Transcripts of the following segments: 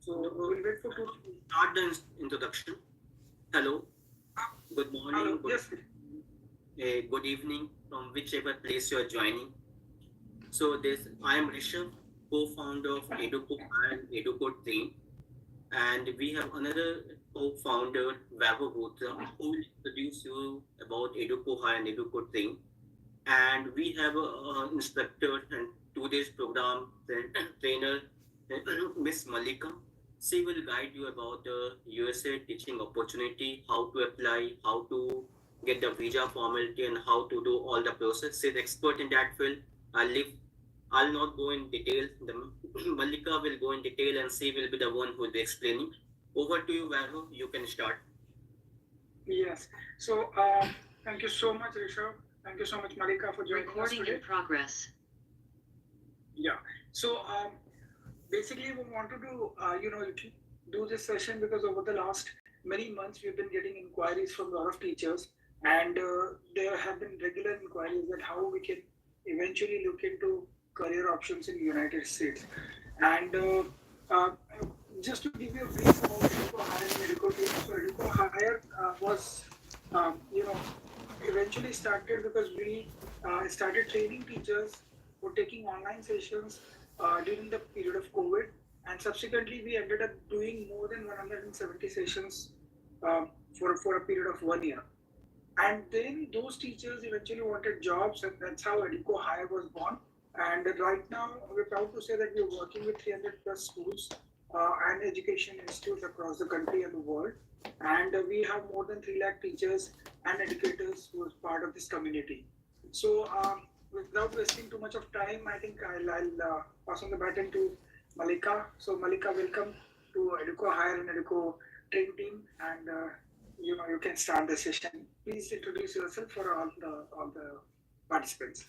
So we'll wait for two to start the introduction. Hello, good morning, good, yes. Good evening from whichever place you are joining. So this I am Rishabh, co-founder of Educo and Educo Train, and we have another co-founder, Vaibhav Botra, who will introduce you about Educo High and Educo Train. And we have an instructor and today's program trainer, Miss Malika. She will guide you about the USA teaching opportunity, how to apply, how to get the visa formality, and how to do all the process. She's expert in that field. I'll leave. I'll not go in detail. The Malika will go in detail, and she will be the one who will be explaining. Over to you, Vaibhav. You can start. Yes. So, thank you so much, Rishabh. Thank you so much, Malika, for joining us Recording today. in progress. Yeah. So, basically, we wanted to, do this session because over the last many months, we've been getting inquiries from a lot of teachers, and there have been regular inquiries that how we can eventually look into career options in the United States. And uh, just to give you a brief about Educo Hire and Educo Team, so Educo Hire was, you know, eventually started because we started training teachers for taking online sessions during the period of COVID, and subsequently we ended up doing more than 170 sessions for a period of 1 year. And then those teachers eventually wanted jobs, and that's how Educo Hire was born. And right now, we're proud to say that we're working with 300 plus schools and education institutes across the country and the world. And we have more than 3 lakh teachers and educators who are part of this community. So, without wasting too much of time, I think I'll pass on the baton to Malika. So, Malika, welcome to Educo Hire and Educo Train Team. And you can start the session. Please introduce yourself for all the participants.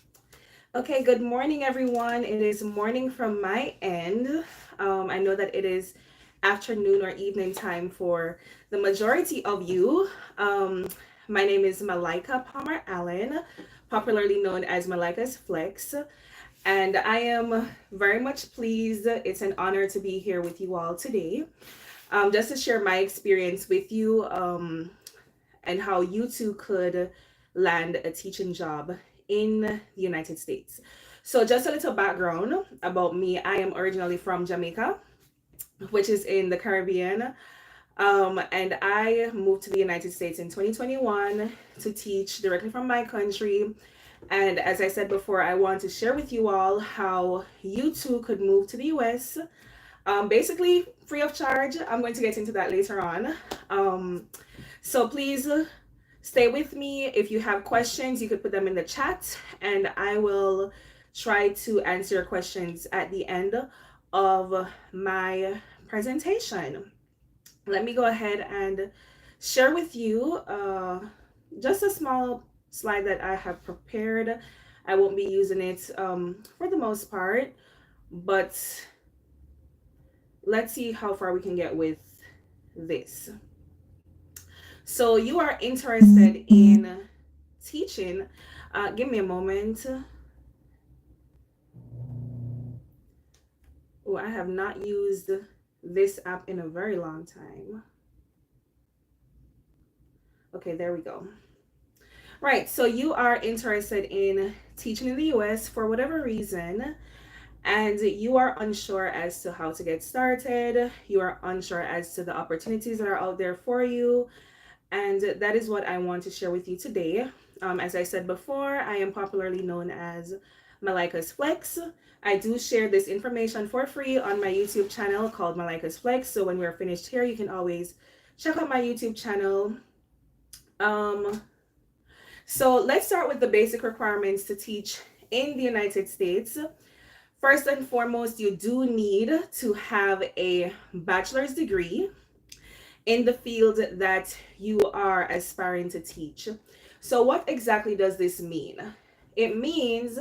Okay, good morning, everyone. It is morning from my end. I know that it is afternoon or evening time for the majority of you. My name is Malika Palmer Allen, popularly known as Malika's Flex, and I am very much pleased. It's an honor to be here with you all today, just to share my experience with you, and how you too could land a teaching job in the United States. So, just a little background about me. I am originally from Jamaica, which is in the Caribbean. And I moved to the United States in 2021 to teach directly from my country. And as I said before, I want to share with you all how you too could move to the US, basically free of charge. I'm going to get into that later on. So please stay with me. If you have questions, you could put them in the chat, and I will try to answer your questions at the end of my presentation. Let me go ahead and share with you just a small slide that I have prepared. I won't be using it for the most part, but let's see how far we can get with this. So you are interested in teaching. Give me a moment. Oh, I have not used this app in a very long time. Okay, there we go. Right, so you are interested in teaching in the US for whatever reason, and you are unsure as to how to get started. You are unsure as to the opportunities that are out there for you. And that is what I want to share with you today. As I said before, I am popularly known as Malika's Flex. I do share this information for free on my YouTube channel called Malika's Flex. So when we're finished here, you can always check out my YouTube channel. So let's start with the basic requirements to teach in the United States. First and foremost, you do need to have a bachelor's degree in the field that you are aspiring to teach. So what exactly does this mean? It means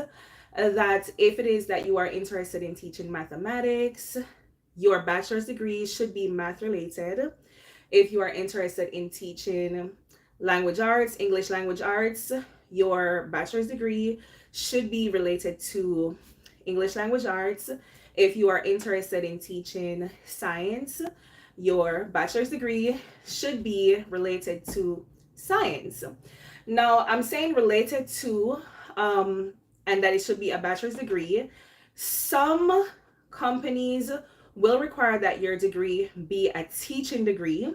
that if it is that you are interested in teaching mathematics, your bachelor's degree should be math related. If you are interested in teaching language arts, English language arts, your bachelor's degree should be related to English language arts. If you are interested in teaching science, your bachelor's degree should be related to science. Now, I'm saying related to, and that it should be a bachelor's degree. Some companies will require that your degree be a teaching degree.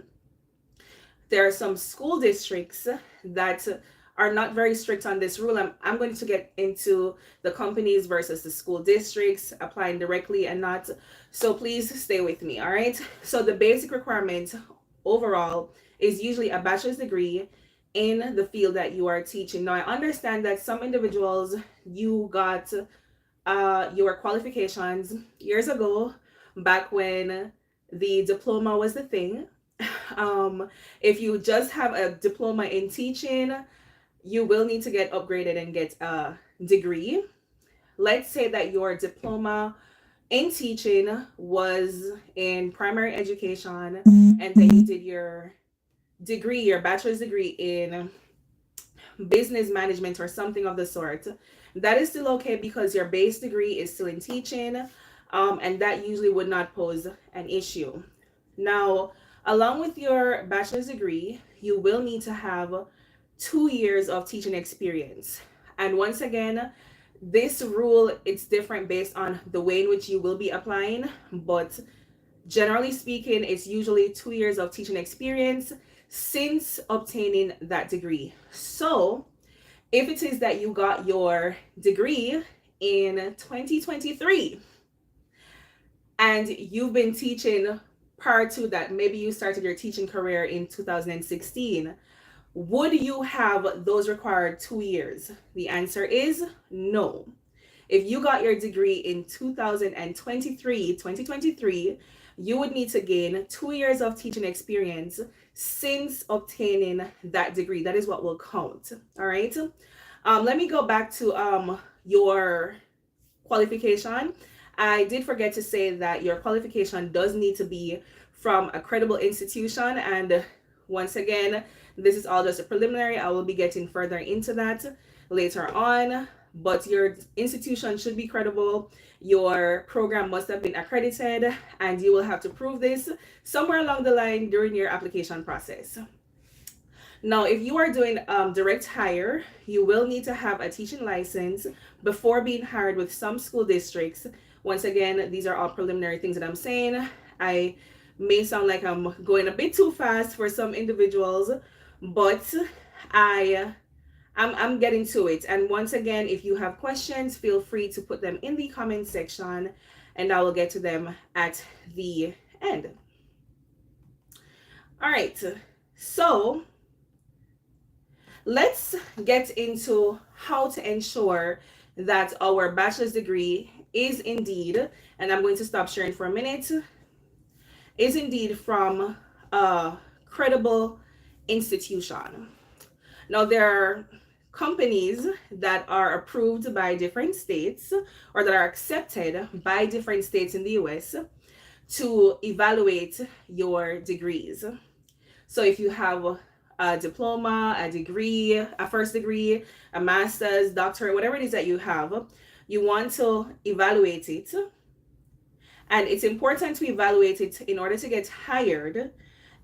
There are some school districts that are not very strict on this rule. I'm going to get into the companies versus the school districts applying directly and not. So please stay with me, all right? So the basic requirement overall is usually a bachelor's degree in the field that you are teaching. Now, I understand that some individuals, you got your qualifications years ago, back when the diploma was the thing. If you just have a diploma in teaching, you will need to get upgraded and get a degree. Let's say that your diploma in teaching was in primary education, and then you did your degree, your bachelor's degree in business management or something of the sort. That is still okay because your base degree is still in teaching, and that usually would not pose an issue. Now, along with your bachelor's degree, you will need to have 2 years of teaching experience. And once again, this rule, it's different based on the way in which you will be applying, but generally speaking, it's usually 2 years of teaching experience since obtaining that degree. So if it is that you got your degree in 2023 and you've been teaching prior to that, maybe you started your teaching career in 2016, would you have those required 2 years? The answer is no. If you got your degree in 2023, you would need to gain 2 years of teaching experience since obtaining that degree. That is what will count. All right. Let me go back to your qualification. I did forget to say that your qualification does need to be from a credible institution. And once again, this is all just a preliminary. I will be getting further into that later on. But your institution should be credible. Your program must have been accredited, and you will have to prove this somewhere along the line during your application process. Now, if you are doing direct hire, you will need to have a teaching license before being hired with some school districts. Once again, these are all preliminary things that I'm saying. I may sound like I'm going a bit too fast for some individuals, but I I'm getting to it. And once again, if you have questions, feel free to put them in the comment section and I will get to them at the end. All right. So, let's get into how to ensure that our bachelor's degree is indeed, and I'm going to stop sharing for a minute, is indeed from a credible institution. Now, there are companies that are approved by different states or that are accepted by different states in the US to evaluate your degrees. So if you have a diploma, a degree, a first degree, a master's, doctorate, whatever it is that you have, you want to evaluate it. And it's important to evaluate it in order to get hired,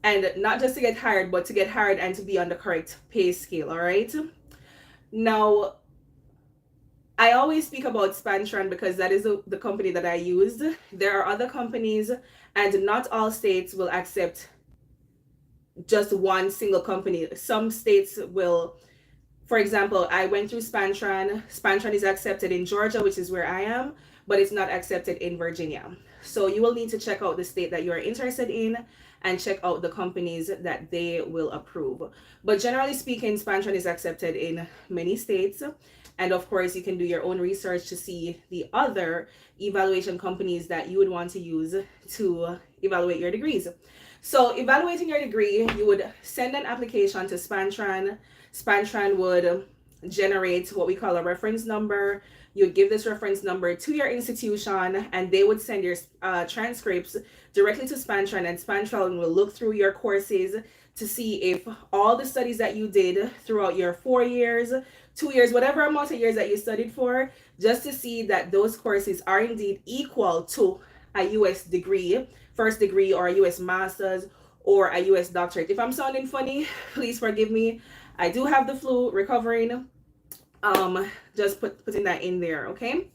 and not just to get hired, but to get hired and to be on the correct pay scale. All right. Now, I always speak about Spantran because that is the company that I used. There are other companies, and not all states will accept just one single company. Some states will, for example, I went through Spantran. Spantran is accepted in Georgia, which is where I am, but it's not accepted in Virginia. So you will need to check out the state that you are interested in and check out the companies that they will approve. But generally speaking, Spantran is accepted in many states. And of course, you can do your own research to see the other evaluation companies that you would want to use to evaluate your degrees. So evaluating your degree, you would send an application to Spantran. Spantran would generate what we call a reference number. You give this reference number to your institution and they would send your transcripts directly to Spantran, and Spantran will look through your courses to see if all the studies that you did throughout your 4 years, 2 years, whatever amount of years that you studied for, just to see that those courses are indeed equal to a US degree, first degree, or a US master's or a US doctorate. If I'm sounding funny, please forgive me. I do have the flu, recovering. Just putting that in there, okay?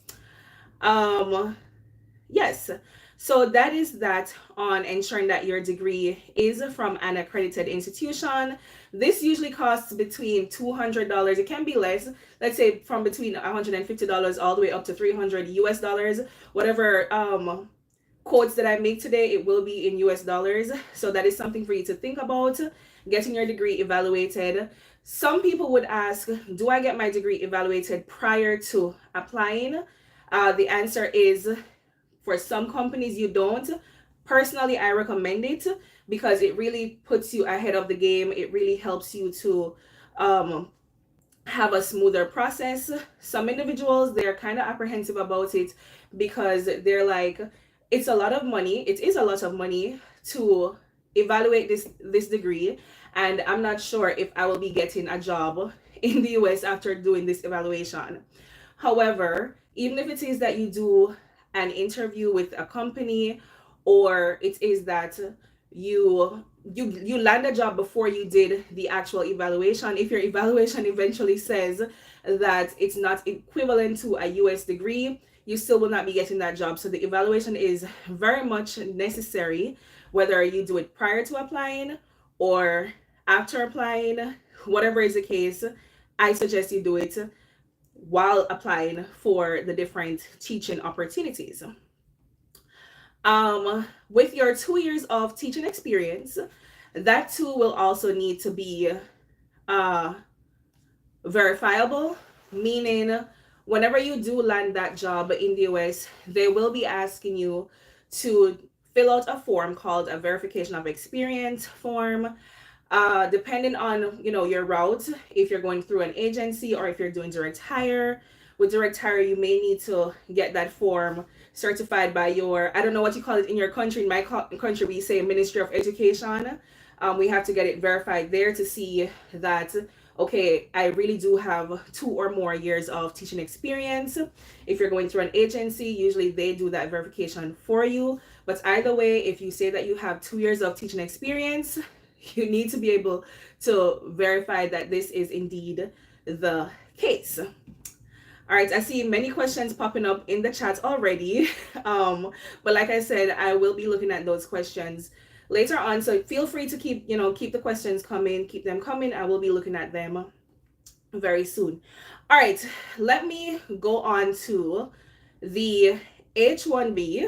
Yes. So that is that on ensuring that your degree is from an accredited institution. This usually costs between $200. It can be less. Let's say from between $150 all the way up to $300 US dollars. Whatever quotes that I make today, it will be in US dollars. So that is something for you to think about, getting your degree evaluated. Some people would ask, do I get my degree evaluated prior to applying? The answer is, for some companies, you don't. Personally, I recommend it because it really puts you ahead of the game. It really helps you to have a smoother process. Some individuals, they're kind of apprehensive about it because they're like, it's a lot of money. It is a lot of money to evaluate this degree, and I'm not sure if I will be getting a job in the US after doing this evaluation. However, even if it is that you do an interview with a company, or it is that you land a job before you did the actual evaluation, if your evaluation eventually says that it's not equivalent to a US degree, you still will not be getting that job. So the evaluation is very much necessary, whether you do it prior to applying or after applying. Whatever is the case, I suggest you do it while applying for the different teaching opportunities. With your 2 years of teaching experience, that too will also need to be verifiable, meaning whenever you do land that job in the US, they will be asking you to fill out a form called a verification of experience form. Depending on your route, if you're going through an agency or if you're doing direct hire. With direct hire, you may need to get that form certified by your, I don't know what you call it in your country. In my country, we say Ministry of Education. We have to get it verified there to see that, okay, I really do have 2 or more years of teaching experience. If you're going through an agency, usually they do that verification for you. But either way, if you say that you have 2 years of teaching experience, you need to be able to verify that this is indeed the case. All right, I see many questions popping up in the chat already. But like I said, I will be looking at those questions later on. So feel free to keep the questions coming, keep them coming. I will be looking at them very soon. All right, let me go on to the H1B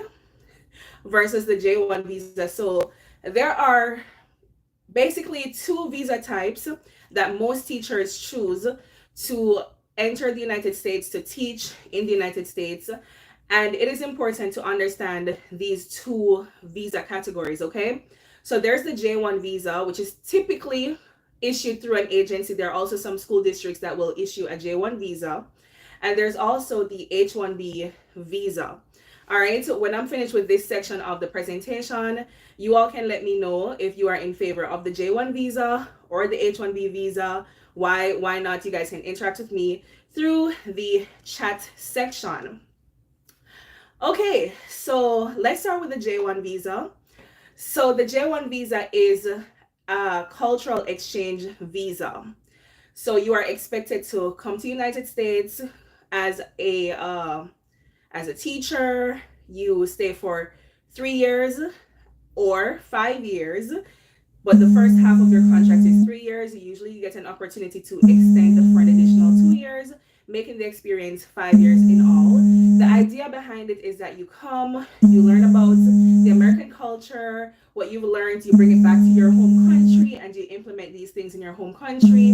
versus the J1 visa. So there are basically two visa types that most teachers choose to enter the United States to teach in the United States. And it is important to understand these two visa categories, okay? So there's the J1 visa, which is typically issued through an agency. There are also some school districts that will issue a J1 visa. And there's also the H1B visa. All right, so when I'm finished with this section of the presentation, you all can let me know if you are in favor of the J1 visa or the H1B visa. Why not? You guys can interact with me through the chat section. Okay, so let's start with the J1 visa. So the J1 visa is a cultural exchange visa. So you are expected to come to the United States as a teacher. You stay for 3 years or 5 years, but the first half of your contract is 3 years. Usually you get an opportunity to extend for an additional 2 years, making the experience 5 years in all. The idea behind it is that you come, you learn about the American culture, what you've learned, you bring it back to your home country, and you implement these things in your home country.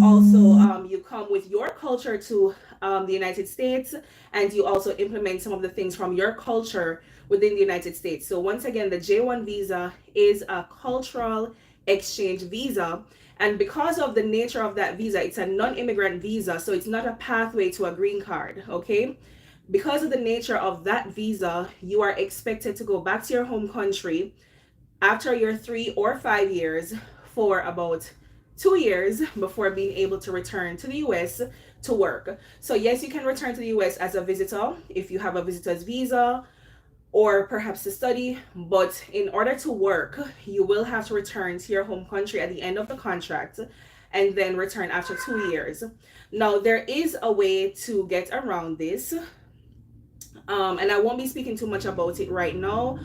Also, you come with your culture to the United States, and you also implement some of the things from your culture within the United States. So once again, the J1 visa is a cultural exchange visa. And because of the nature of that visa, it's a non-immigrant visa, so it's not a pathway to a green card, okay? Because of the nature of that visa, you are expected to go back to your home country after your 3 or 5 years for about 2 years before being able to return to the US to work. So yes, you can return to the US as a visitor if you have a visitor's visa or perhaps to study, but in order to work, you will have to return to your home country at the end of the contract and then return after 2 years. Now, there is a way to get around this. And I won't be speaking too much about it right now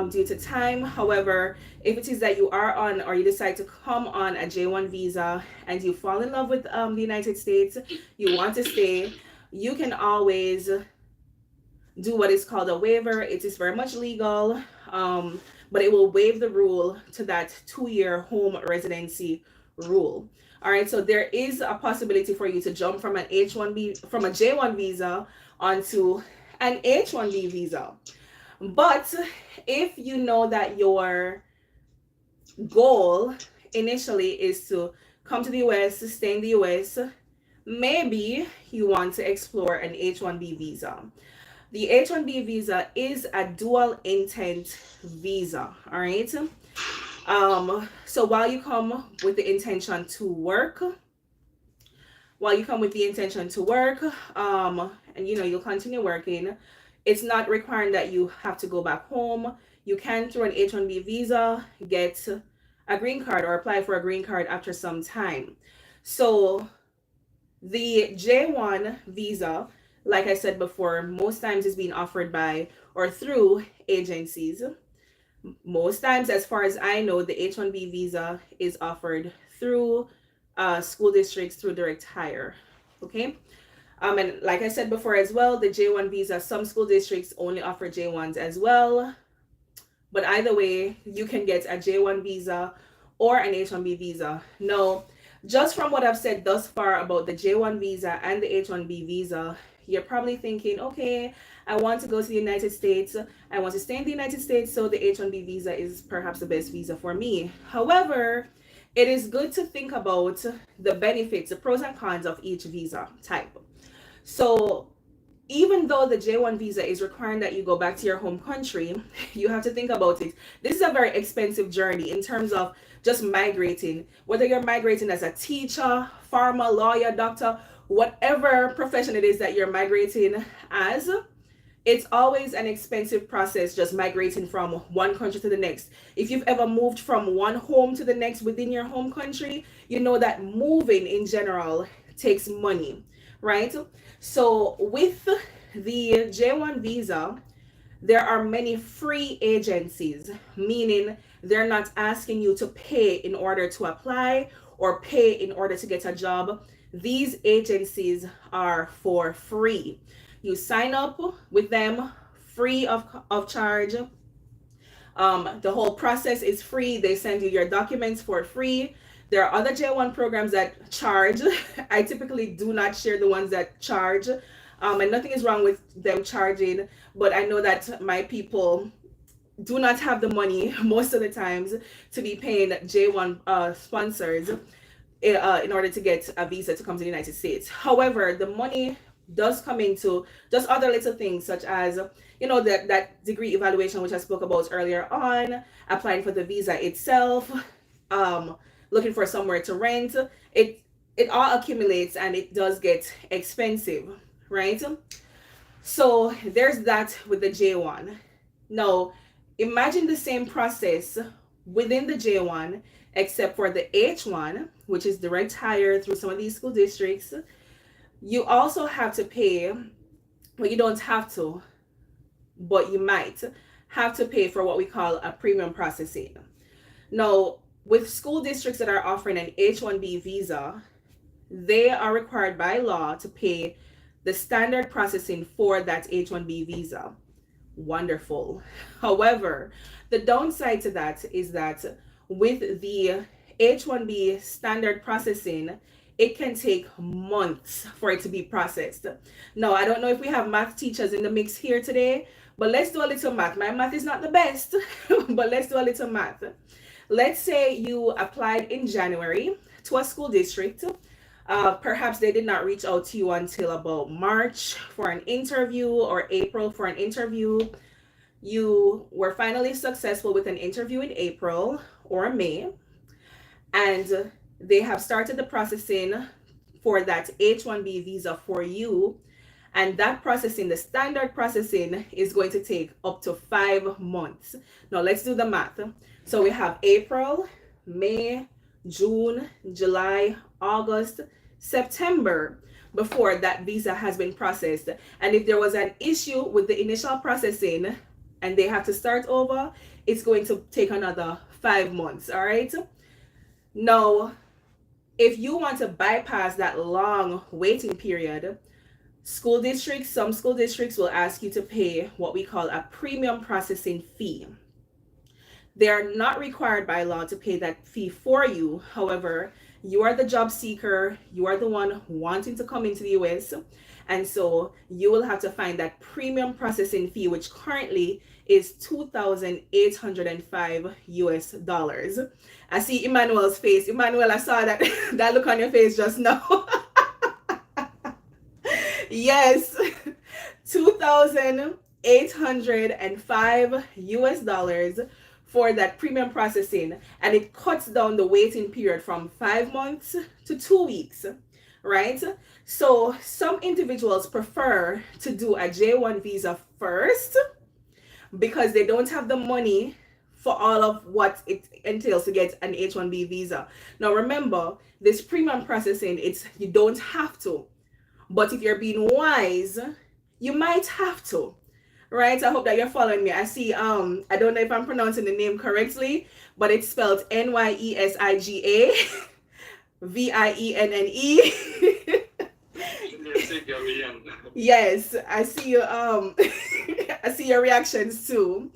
due to time. However, if it is that you are on or you decide to come on a J1 visa and you fall in love with the United States, you want to stay, you can always do what is called a waiver. It is very much legal, but it will waive the rule to that 2-year home residency rule. All right, so there is a possibility for you to jump from a J1 visa onto an H1B visa. But if you know that your goal initially is to come to the US, stay in the US, maybe you want to explore an H1B visa. The H1B visa is a dual intent visa, all right? So while you come with the intention to work, and you'll continue working, it's not requiring that you have to go back home. You can, through an H1B visa, get a green card or apply for a green card after some time. So the J1 visa, like I said before, most times is being offered by or through agencies. Most times, as far as I know, the H1B visa is offered through school districts through direct hire. Okay. And like I said before as well, the J1 visa, some school districts only offer J1s as well. But either way, you can get a J1 visa or an H1B visa. Now, just from what I've said thus far about the J1 visa and the H1B visa, you're probably thinking, okay, I want to go to the United States. I want to stay in the United States, so the H1B visa is perhaps the best visa for me. However, it is good to think about the benefits, the pros and cons of each visa type. So even though the J1 visa is requiring that you go back to your home country, you have to think about it. This is a very expensive journey in terms of just migrating. Whether you're migrating as a teacher, farmer, lawyer, doctor, whatever profession it is that you're migrating as, it's always an expensive process just migrating from one country to the next. If you've ever moved from one home to the next within your home country, you know that moving in general takes money, right? So with the J1 visa, there are many free agencies, meaning They're not asking you to pay in order to apply or pay in order to get a job. These agencies are for free. You sign up with them free of charge. The whole process is free. They send you your documents for free. There are other J1 programs that charge. I typically do not share the ones that charge. And nothing is wrong with them charging, but I know that my people do not have the money most of the times to be paying J1 sponsors in order to get a visa to come to the United States. However, the money does come into just other little things such as that degree evaluation which I spoke about earlier on, applying for the visa itself, um, looking for somewhere to rent. It all accumulates and it does get expensive, right? So there's that with the J1. Now, imagine the same process within the J1, except for the H1, which is direct hire through some of these school districts. You also have to pay, well, you don't have to, but you might have to pay for what we call a premium processing. Now, with school districts that are offering an H1B visa, they are required by law to pay the standard processing for that H1B visa. Wonderful. However, the downside to that is that with the H1B standard processing, it can take months for it to be processed. Now, I don't know if we have math teachers in the mix here today, but let's do a little math. My math is not the best, but let's do a little math. Let's say you applied in January to a school district. Perhaps they did not reach out to you until about March for an interview or April for an interview. You were finally successful with an interview in April or May, and they have started the processing for that H1B visa for you. And that processing, the standard processing, is going to take up to 5 months. Now let's do the math. So we have April, May, June, July, August, September before that visa has been processed. And if there was an issue with the initial processing and they have to start over, it's going to take another 5 months. All right. Now, if you want to bypass that long waiting period, some school districts will ask you to pay what we call a premium processing fee. They are not required by law to pay that fee for you. However, you are the job seeker, you are the one wanting to come into the US, and so you will have to find that premium processing fee, which currently is $2,805 US. I see Emmanuel's face. Emmanuel, I saw that that look on your face just now. Yes, $2,805 US for that premium processing, and it cuts down the waiting period from 5 months to 2 weeks, right? So some individuals prefer to do a J1 visa first because they don't have the money for all of what it entails to get an H1B visa. Now remember, this premium processing, you don't have to, but if you're being wise, you might have to. Right, I hope that you're following me. I see, I don't know if I'm pronouncing the name correctly, but it's spelled Nyesiga Vienne. Yes, I see you. I see your reactions too.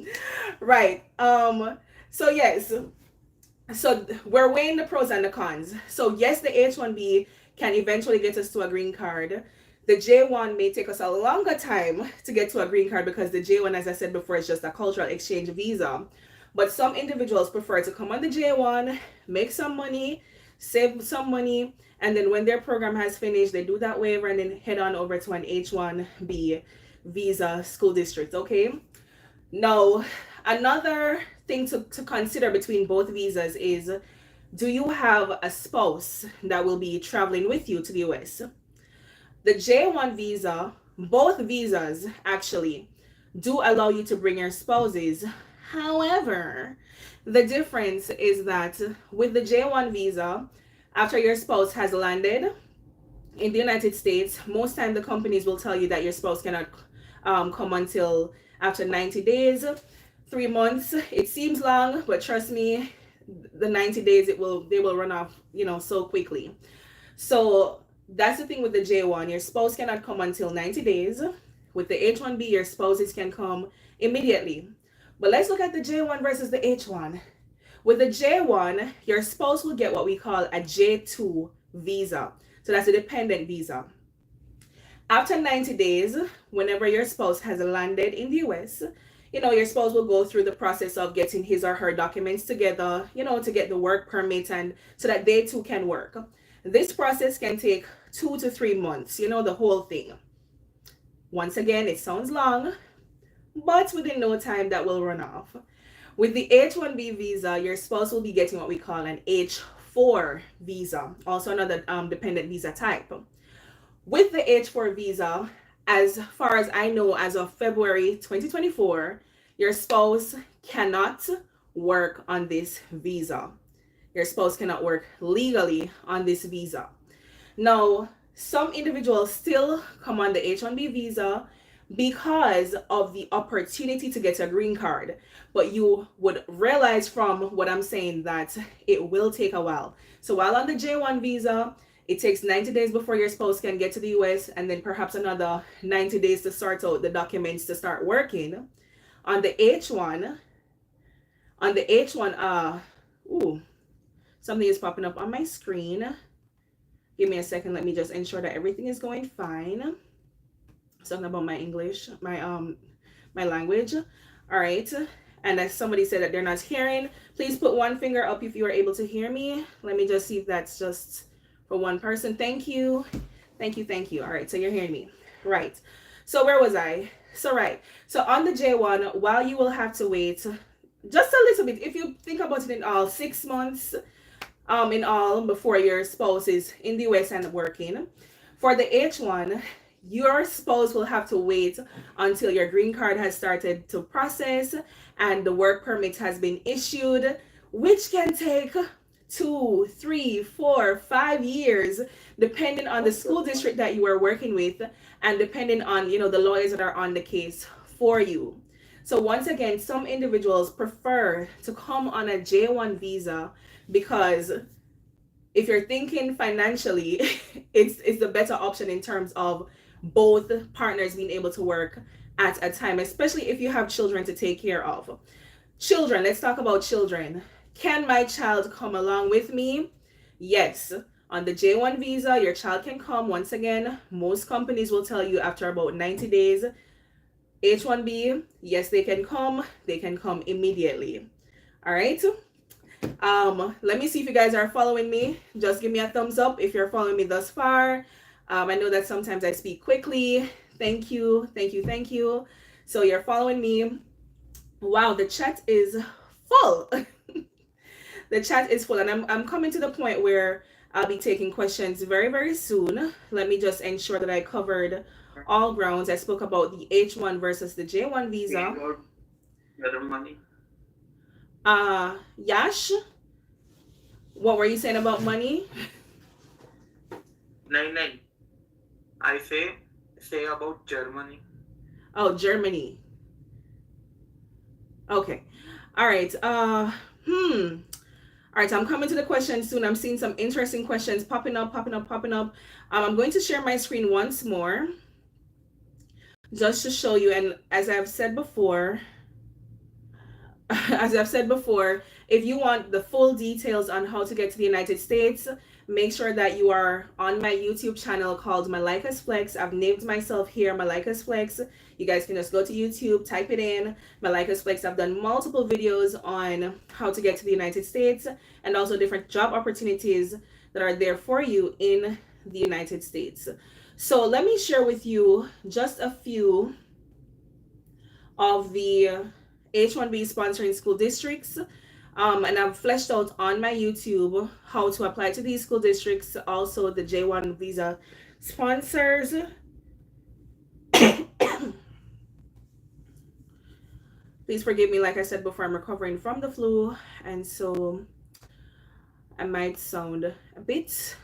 Right. So yes. So we're weighing the pros and the cons. So yes, the H1B can eventually get us to a green card. The J1 may take us a longer time to get to a green card because the J1, as I said before, is just a cultural exchange visa. But some individuals prefer to come on the J1, make some money, save some money, and then when their program has finished, they do that waiver and then head on over to an H1B visa school district, okay? Now, another thing to consider between both visas is, do you have a spouse that will be traveling with you to the US? The J1 visa, both visas actually, do allow you to bring your spouses. However, the difference is that with the J1 visa, after your spouse has landed in the United States, most time the companies will tell you that your spouse cannot come until after 90 days. 3 months, it seems long, but trust me, the 90 days, they will run off, so quickly. So that's the thing with the J1. Your spouse cannot come until 90 days. With the H1B, your spouses can come immediately. But let's look at the J1 versus the H1. With the J1, your spouse will get what we call a J2 visa. So that's a dependent visa. After 90 days, whenever your spouse has landed in the US, your spouse will go through the process of getting his or her documents together, to get the work permit and so that they too can work. This process can take 2 to 3 months, the whole thing. Once again, it sounds long, but within no time that will run off. With the H1B visa, your spouse will be getting what we call an H4 visa, also another dependent visa type. With the H4 visa, as far as I know, as of February 2024, your spouse cannot work on this visa. Your spouse cannot work legally on this visa. Now, some individuals still come on the H1B visa because of the opportunity to get a green card. But you would realize from what I'm saying that it will take a while. So while on the J1 visa, it takes 90 days before your spouse can get to the US, and then perhaps another 90 days to sort out the documents to start working. On the H1, something is popping up on my screen. Give me a second. Let me just ensure that everything is going fine. Something about my English, my language. All right. And as somebody said that they're not hearing, please put one finger up if you are able to hear me. Let me just see if that's just for one person. Thank you. Thank you. Thank you. All right. So you're hearing me. Right. So where was I? So on the J1, while you will have to wait just a little bit, if you think about it, in all 6 months in all before your spouse is in the US and working. For the H1, your spouse will have to wait until your green card has started to process and the work permit has been issued, which can take 2, 3, 4, 5 years, depending on the school district that you are working with and depending on, the lawyers that are on the case for you. So once again, some individuals prefer to come on a J1 visa because if you're thinking financially, it's the better option in terms of both partners being able to work at a time, especially if you have children to take care of. Children, let's talk about children. Can my child come along with me? Yes. On the J1 visa, your child can come. Once again, most companies will tell you after about 90 days. H1B, yes, they can come. They can come immediately. All right. Let me see if you guys are following me. Just give me a thumbs up if you're following me thus far. I know that sometimes I speak quickly. Thank you. So you're following me. Wow, the chat is full. The chat is full, and I'm coming to the point where I'll be taking questions very, very soon. Let me just ensure that I covered all grounds. I spoke about the H1 versus the J1 visa. Money. Yash, what were you saying about money? Nine. I say about Germany. Oh, Germany. Okay. All right. All right, so I'm coming to the questions soon. I'm seeing some interesting questions popping up. I'm going to share my screen once more just to show you. And as I've said before, if you want the full details on how to get to the United States, make sure that you are on my YouTube channel called Malika's Flex. I've named myself here Malika's Flex. You guys can just go to YouTube, type it in, Malika's Flex. I've done multiple videos on how to get to the United States and also different job opportunities that are there for you in the United States. So let me share with you just a few of the H1B sponsoring school districts. And I've fleshed out on my YouTube how to apply to these school districts, also the J1 visa sponsors. Please forgive me, like I said before, I'm recovering from the flu, and so I might sound a bit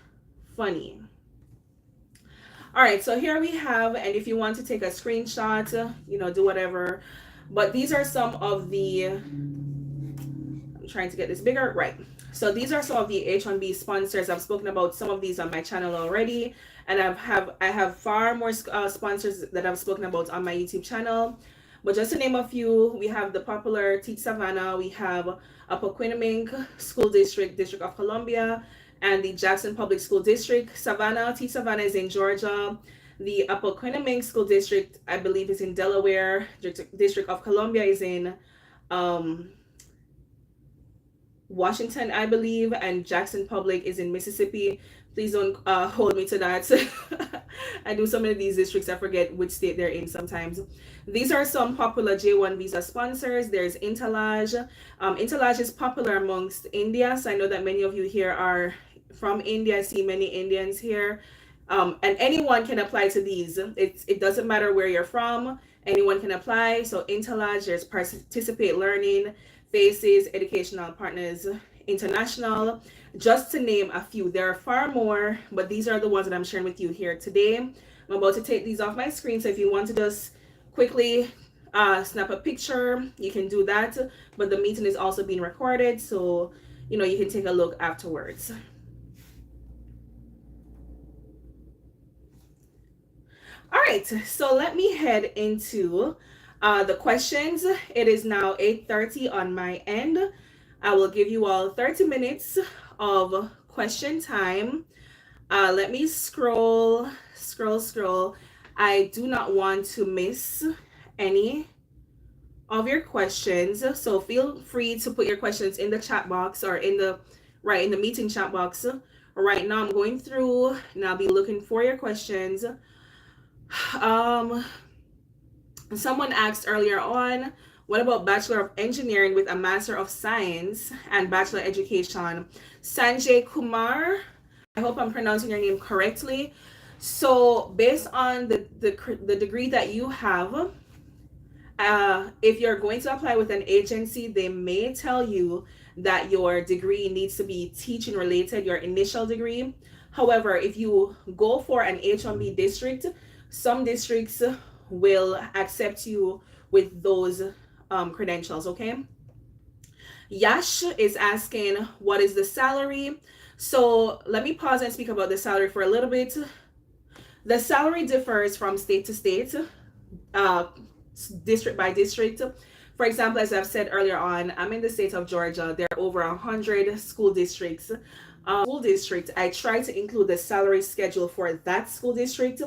funny. All right, so here we have, and if you want to take a screenshot, do whatever. But these are some of the, trying to get this bigger, right? So these are some of the H1B sponsors. I've spoken about some of these on my channel already, and I have far more sponsors that I've spoken about on my YouTube channel. But just to name a few, we have the popular Teach Savannah, we have Appoquinimink School District, District of Columbia, and the Jackson Public School District. Savannah, Teach Savannah is in Georgia. The Appoquinimink School District, I believe, is in Delaware. District of Columbia is in um, Washington, I believe, and Jackson Public is in Mississippi. Please don't hold me to that. I do so many of these districts, I forget which state they're in sometimes. These are some popular J1 visa sponsors. There's Interlage. Interlage is popular amongst India, so I know that many of you here are from India. I see many Indians here. And anyone can apply to these. It doesn't matter where you're from. Anyone can apply. So Interlage, there's Participate Learning, Faces, Educational Partners International, just to name a few. There are far more, but these are the ones that I'm sharing with you here today. I'm about to take these off my screen, so if you want to just quickly snap a picture, you can do that. But the meeting is also being recorded, so you can take a look afterwards. All right, so let me head into the questions. It is now 8:30 on my end. I will give you all 30 minutes of question time. Let me scroll. I do not want to miss any of your questions, so feel free to put your questions in the chat box or in the meeting chat box. Right now I'm going through and I'll be looking for your questions. Someone asked earlier on, what about Bachelor of Engineering with a Master of Science and Bachelor Education? Sanjay Kumar, I hope I'm pronouncing your name correctly. So based on the degree that you have, if you're going to apply with an agency, they may tell you that your degree needs to be teaching related, your initial degree. However, if you go for an H1B district, some districts will accept you with those credentials, okay? Yash is asking, what is the salary? So let me pause and speak about the salary for a little bit. The salary differs from state to state, district by district. For example, as I've said earlier on, I'm in the state of Georgia. There are over 100 school districts. I try to include the salary schedule for that school district.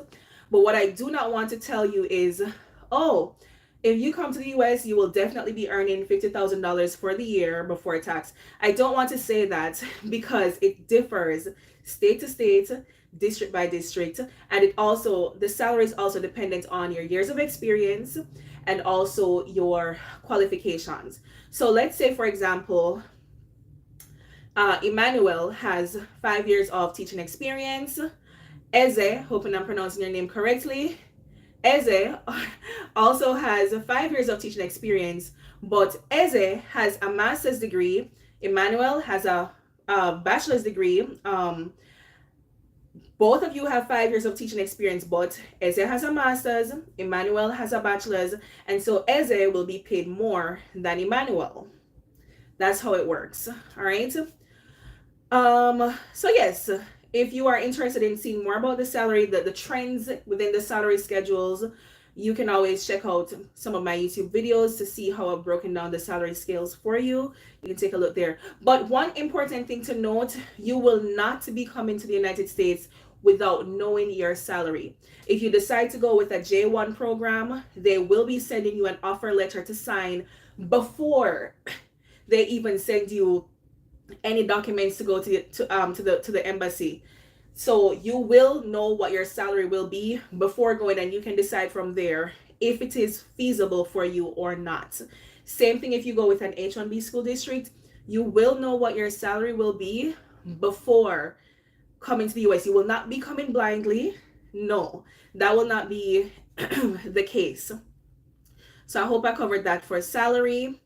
But what I do not want to tell you is, oh, if you come to the US, you will definitely be earning $50,000 for the year before tax. I don't want to say that because it differs state to state, district by district, and the salary is also dependent on your years of experience and also your qualifications. So let's say, for example, Emmanuel has 5 years of teaching experience. Eze, hoping I'm pronouncing your name correctly. Eze also has 5 years of teaching experience, but Eze has a master's degree. Emmanuel has a bachelor's degree. Both of you have 5 years of teaching experience, but Eze has a master's, Emmanuel has a bachelor's, and so Eze will be paid more than Emmanuel. That's how it works. All right. So yes, if you are interested in seeing more about the salary, the trends within the salary schedules, you can always check out some of my YouTube videos to see how I've broken down the salary scales for you. You can take a look there. But one important thing to note, you will not be coming to the United States without knowing your salary. If you decide to go with a J1 program, they will be sending you an offer letter to sign before they even send you any documents to go to the embassy. So you will know what your salary will be before going, and you can decide from there if it is feasible for you or not. Same thing if you go with an H1B school district, you will know what your salary will be before coming to the US. You will not be coming blindly. No, that will not be the case. So I hope I covered that for salary.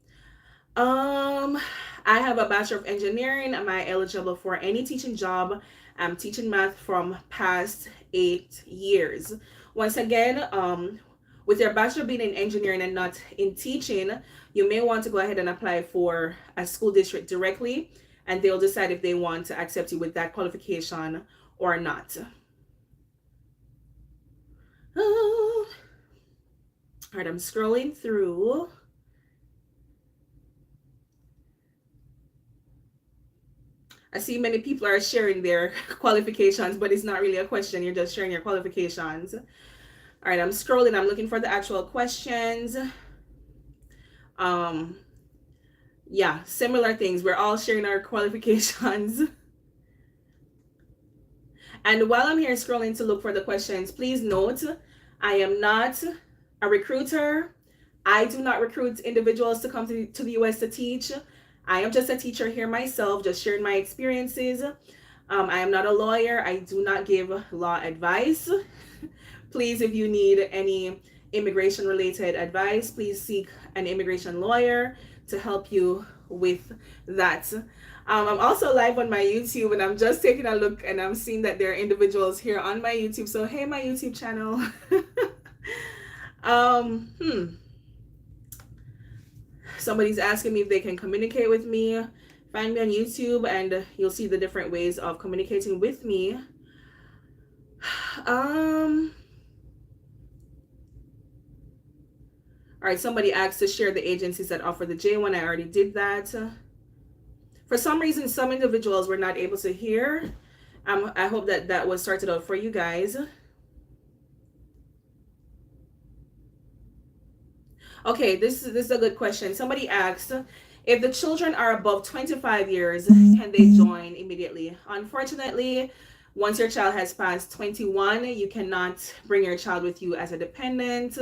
I have a Bachelor of Engineering. Am I eligible for any teaching job? I'm teaching math from past 8 years. Once again, With your bachelor being in engineering and not in teaching, you may want to go ahead and apply for a school district directly, and they'll decide if they want to accept you with that qualification or not. Oh. All right, I'm scrolling through. I see many people are sharing their qualifications, but it's not really a question. You're just sharing your qualifications. All right, I'm scrolling. I'm looking for the actual questions. Um, yeah, similar things. We're all sharing our qualifications. And while I'm here scrolling to look for the questions, please note I am not a recruiter. I do not recruit individuals to come to the US to teach. I am just a teacher here myself, just sharing my experiences. I am not a lawyer. I do not give law advice. Please, if you need any immigration related advice, please seek an immigration lawyer to help you with that. I'm also live on my YouTube, and I'm just taking a look and I'm seeing that there are individuals here on my YouTube. So hey, my YouTube channel. Somebody's asking me if they can communicate with me. Find me on YouTube and you'll see the different ways of communicating with me. All right, somebody asked to share the agencies that offer the J1. I already did that. For some reason, some individuals were not able to hear. I hope that that was sorted out for you guys. Okay, this is a good question. Somebody asked, if the children are above 25 years, can they join immediately? Unfortunately, once your child has passed 21, you cannot bring your child with you as a dependent.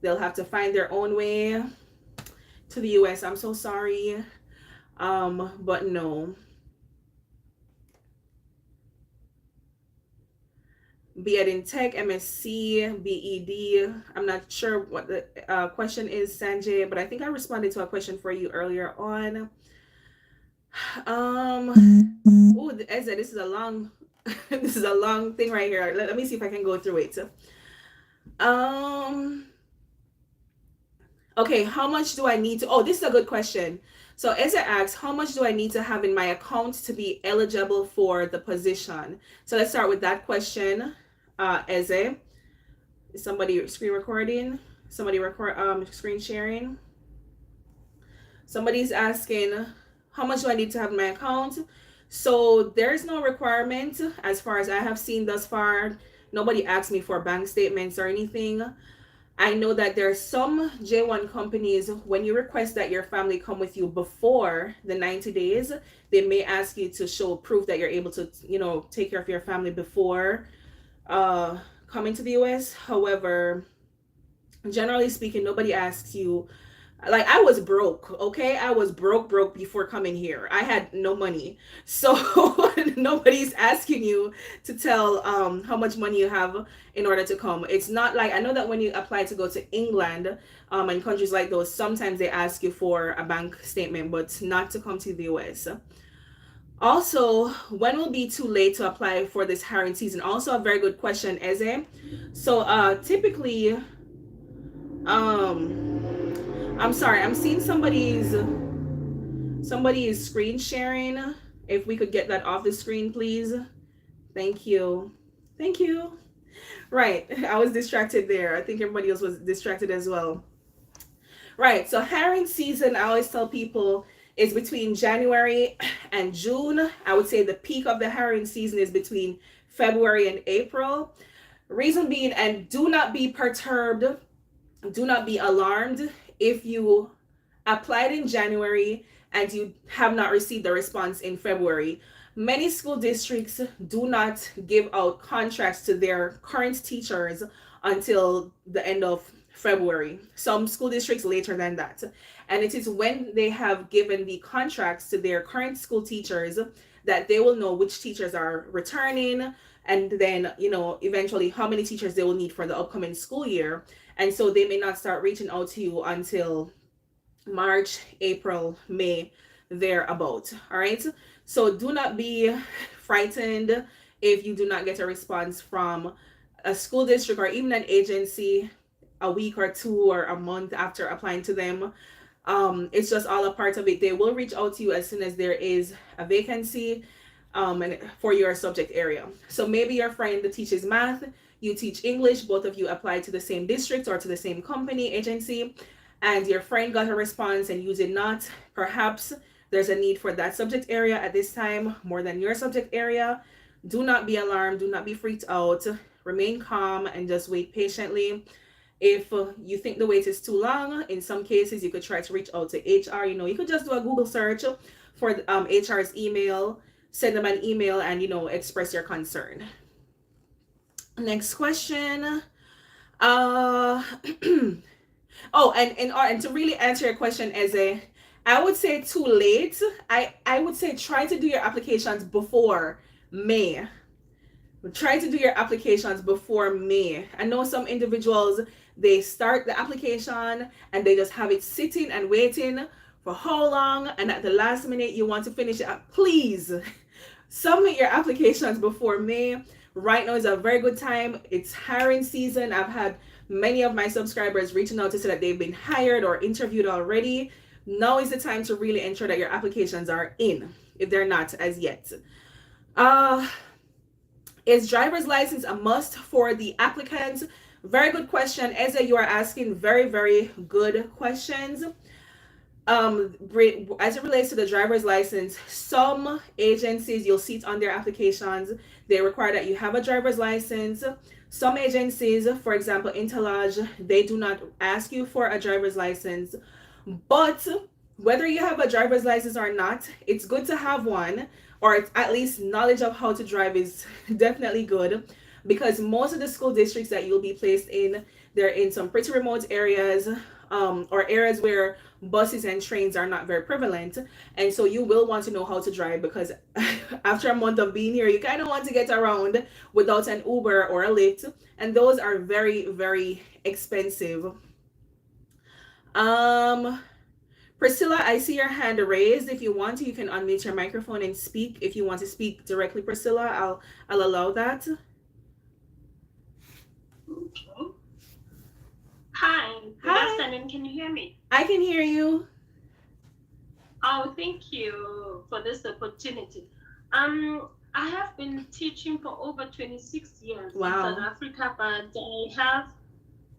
They'll have to find their own way to the US. I'm so sorry. But no. Be it in tech, MSc, BEd. I'm not sure what the question is, Sanjay, but I think I responded to a question for you earlier on. Oh, Ezra, this is a long this is a long thing right here. Let me see if I can go through it. Okay, how much do I need to, oh, this is a good question. So Ezra asks, how much do I need to have in my account to be eligible for the position? So let's start with that question. Eze, is somebody screen recording? Somebody screen sharing? Somebody's asking, how much do I need to have in my account? So there's no requirement as far as I have seen thus far. Nobody asked me for bank statements or anything. I know that there are some J1 companies, when you request that your family come with you before the 90 days, they may ask you to show proof that you're able to, take care of your family before coming to the US. However, generally speaking, nobody asks you. Like, I was broke, okay? I was broke before coming here. I had no money. So nobody's asking you to tell how much money you have in order to come. It's not like, I know that when you apply to go to England and countries like those, sometimes they ask you for a bank statement, but not to come to the US. Also, when will be too late to apply for this hiring season? Also a very good question, Eze. So typically, I'm sorry, I'm seeing somebody is screen sharing. If we could get that off the screen, please. Thank you. Thank you. Right, I was distracted there. I think everybody else was distracted as well. Right, so hiring season, I always tell people, is between January and June. I would say the peak of the hiring season is between February and April. Reason being, and do not be perturbed, do not be alarmed if you applied in January and you have not received a response in February. Many school districts do not give out contracts to their current teachers until the end of February. Some school districts later than that. And it is when they have given the contracts to their current school teachers that they will know which teachers are returning, and then, eventually how many teachers they will need for the upcoming school year. And so they may not start reaching out to you until March, April, May, thereabout. All right. So do not be frightened if you do not get a response from a school district or even an agency. a week or two or a month after applying to them. It's just all a part of it. They will reach out to you as soon as there is a vacancy, and for your subject area. So maybe your friend teaches math, you teach English, both of you apply to the same district or to the same company, agency, and your friend got a response and you did not. Perhaps there's a need for that subject area at this time more than your subject area. Do not be alarmed, do not be freaked out. Remain calm and just wait patiently. If you think the wait is too long, in some cases you could try to reach out to HR. You could just do a Google search for HR's email, send them an email, and express your concern. Next question. uh oh, and to really answer your question, Eze, I would say too late. I would say try to do your applications before May. Try to do your applications before May. I know some individuals, they start the application and they just have it sitting and waiting for how long, and at the last minute you want to finish it. Please submit your applications before May. Right now is a very good time. It's hiring season. I've had many of my subscribers reaching out to say that they've been hired or interviewed already. Now is the time to really ensure that your applications are in, if they're not as yet. Is driver's license a must for the applicants? Very good question, Eze. You are asking very, very good questions. As it relates to the driver's license, some agencies, you'll see it on their applications, they require that you have a driver's license. Some agencies, for example, Interlodge, they do not ask you for a driver's license. But whether you have a driver's license or not, it's good to have one, or at least knowledge of how to drive is definitely good, because most of the school districts that you'll be placed in, they're in some pretty remote areas, or areas where buses and trains are not very prevalent, and so you will want to know how to drive, because after a month of being here, you kind of want to get around without an Uber or a Lyft, and those are very, very expensive. Priscilla, I see your hand raised. If you want to, you can unmute your microphone and speak. If you want to speak directly, Priscilla, I'll allow that. Okay. Hi. Good afternoon. Can you hear me? I can hear you. Oh, thank you for this opportunity. I have been teaching for over 26 years in South Africa, but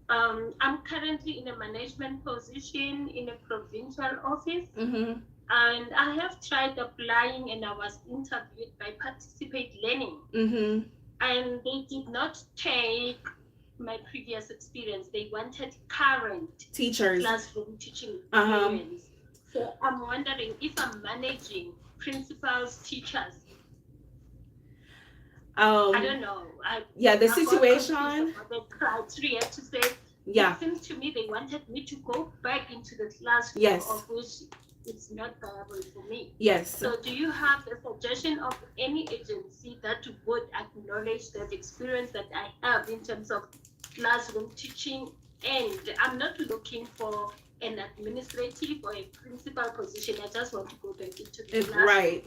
I'm currently in a management position in a provincial office. Mm-hmm. And I have tried applying and I was interviewed by Participate Learning. Mm-hmm. And they did not take my previous experience. They wanted current teachers, classroom teaching experience. So I'm wondering if I'm managing principals, teachers. I don't know. The situation. The criteria to say. Yeah. It seems to me they wanted me to go back into the classroom, yes, of which it's not viable for me. Yes. So do you have a suggestion of any agency that would acknowledge that experience that I have in terms of classroom teaching? And I'm not looking for an administrative or a principal position. I just want to go back into the classroom. Right.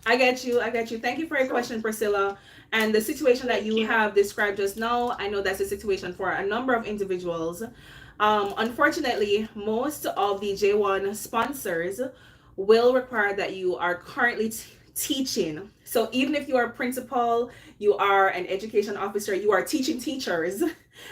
I get you. Thank you for your question, Priscilla. And the situation that you have described just now, I know that's a situation for a number of individuals. Unfortunately, most of the J1 sponsors will require that you are currently teaching. So even if you are a principal, you are an education officer, you are teaching teachers,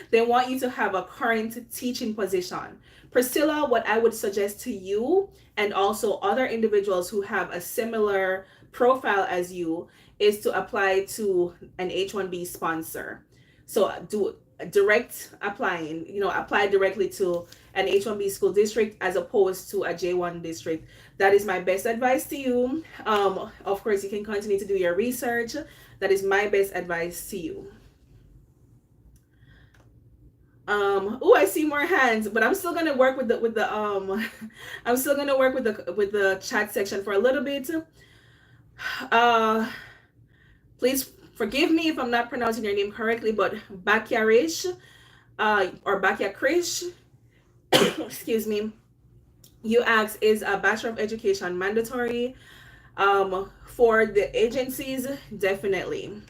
they want you to have a current teaching position. Priscilla, what I would suggest to you and also other individuals who have a similar profile as you is to apply to an H1B sponsor. So do direct applying, apply directly to an H1B school district as opposed to a J1 district. That is my best advice to you. Of course, you can continue to do your research. That is my best advice to you. I see more hands, but I'm still gonna work with the I'm still gonna work with the chat section for a little bit. Please forgive me if I'm not pronouncing your name correctly, but Bakyarish, or Bakyakrish, excuse me. You asked, is a Bachelor of Education mandatory? For the agencies, definitely.